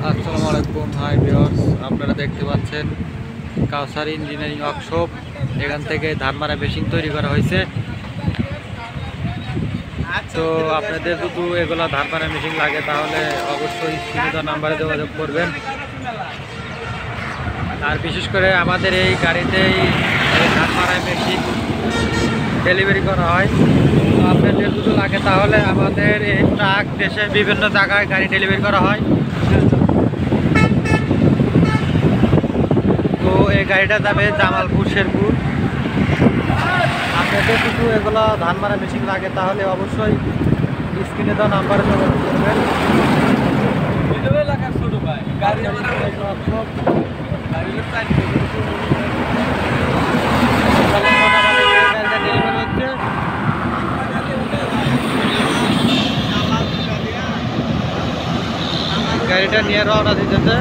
আসসালামু আলাইকুম, hi viewers. আপনারা দেখতে পাচ্ছেন কাউসার ইঞ্জিনিয়ারিং ওয়ার্কশপ। এখান থেকে ধানমারা মেশিন তৈরি করা হয়েছে। তো আপনাদের যদি এগুলা ধানমারা মেশিন লাগে তাহলে অবশ্যই স্ক্রিনে দেওয়া নাম্বারে যোগাযোগ করবেন। আর বিশেষ করে আমাদের এই গাড়িতেই ধানমারা মেশিন ডেলিভারি করা হয়। তো আপনাদের যদি লাগে তাহলে আমাদের এই ট্রাক দেশের বিভিন্ন জায়গায় গাড়ি ডেলিভারি করা হয়। তো এই গাড়িটা যাবে জামালপুর, শেরপুর। আপনাদের কিছু এগুলো ধান মারা মেশিন লাগে তাহলে অবশ্যই স্ক্রিনে দেওয়া নাম্বারে যোগাযোগ করবেন। গাড়িটা নিয়ে রওনা দিতেছে।